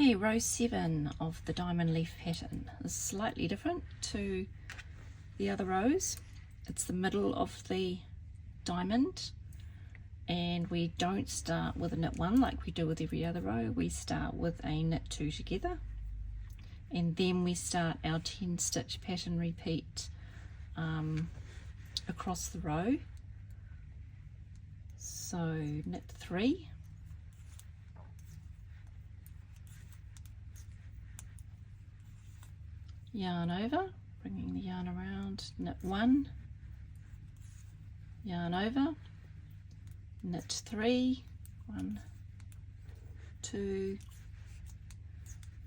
Okay, row 7 of the diamond leaf pattern is slightly different to the other rows. It's the middle of the diamond, and we don't start with a knit 1 like we do with every other row. We start with a knit 2 together, and then we start our 10 stitch pattern repeat across the row. So knit 3, yarn over, bringing the yarn around, knit 1, yarn over, knit 3, 1, 2,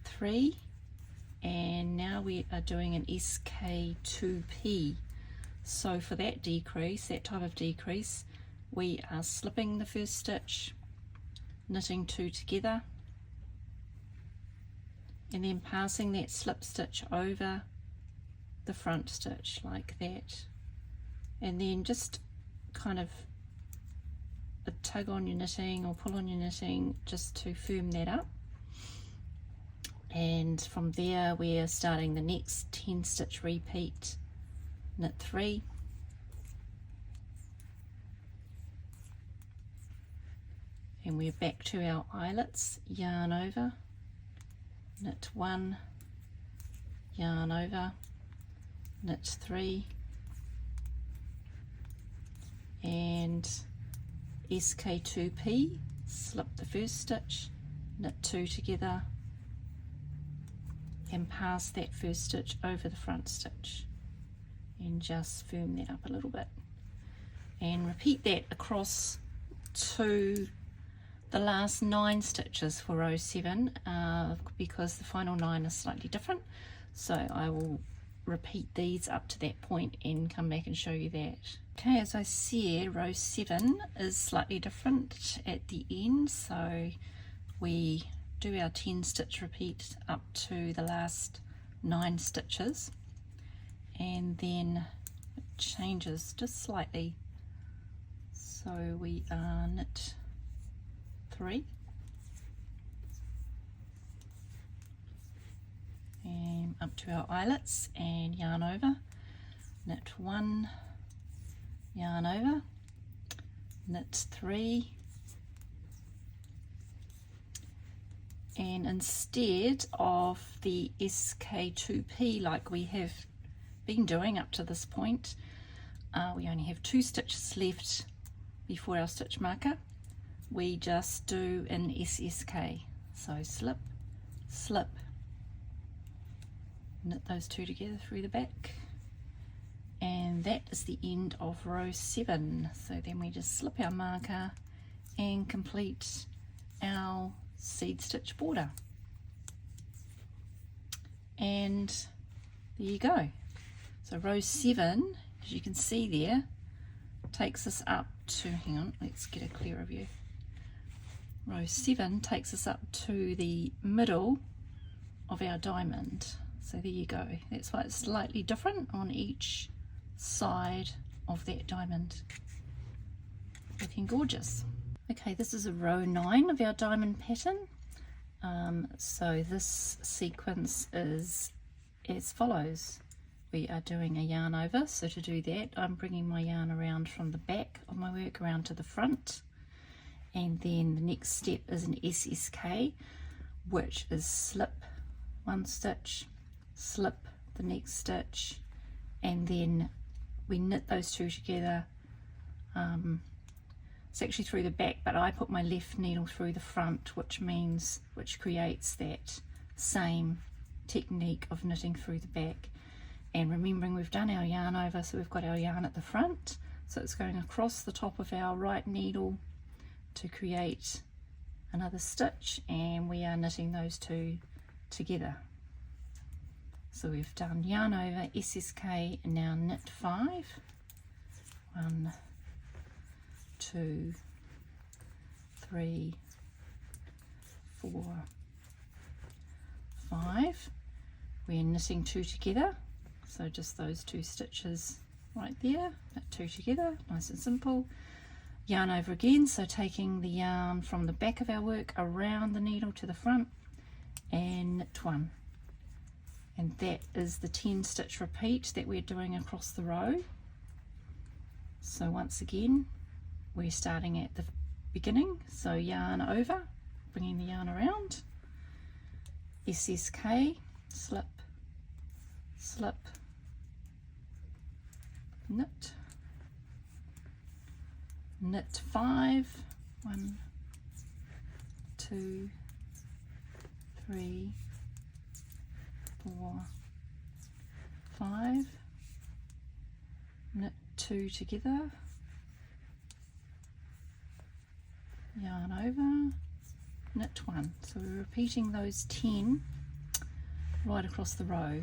3, and now we are doing an SK2P. So for that decrease, that type of decrease, we are slipping the first stitch, knitting 2 together, and then passing that slip stitch over the front stitch like that, and then just kind of a tug on your knitting or pull on your knitting just to firm that up. And from there we are starting the next 10 stitch repeat, knit 3, and we're back to our eyelets, yarn over, knit 1, yarn over, knit 3, and SK2P, slip the first stitch, knit 2 together, and pass that first stitch over the front stitch and just firm that up a little bit, and repeat that across to the last 9 stitches for row 7, because the final 9 is slightly different. So I will repeat these up to that point and come back and show you that. Okay, as I said, row 7 is slightly different at the end, so we do our 10 stitch repeat up to the last 9 stitches, and then it changes just slightly. So we knit 3, and up to our eyelets, and yarn over, knit 1, yarn over, knit 3, and instead of the SK2P like we have been doing up to this point, we only have 2 stitches left before our stitch marker. We just do an SSK, so slip, slip, knit those 2 together through the back, and that is the end of row 7. So then we just slip our marker and complete our seed stitch border, and there you go. So row 7, as you can see there, takes us up to, hang on, let's get a clearer view. Row 7 takes us up to the middle of our diamond. So there you go. That's why it's slightly different on each side of that diamond. Looking gorgeous. Okay, this is a row 9 of our diamond pattern. So this sequence is as follows. We are doing a yarn over, so to do that I'm bringing my yarn around from the back of my work around to the front, and then the next step is an SSK, which is slip 1 stitch, slip the next stitch, and then we knit those 2 together. It's actually through the back, but I put my left needle through the front, which creates that same technique of knitting through the back. And remembering we've done our yarn over, so we've got our yarn at the front, so it's going across the top of our right needle to create another stitch, and we are knitting those 2 together. So we've done yarn over, SSK, and now knit 5, 1, 2, 3, 4, 5. We're knitting 2 together, so just those 2 stitches right there, knit 2 together, nice and simple. Yarn over again, so taking the yarn from the back of our work around the needle to the front, and knit 1. And that is the 10 stitch repeat that we're doing across the row. So once again, we're starting at the beginning, so yarn over, bringing the yarn around, SSK, slip, slip, knit, knit 5, 1, 2, 3, 4, 5, knit 2 together, yarn over, knit 1. So we're repeating those 10 right across the row.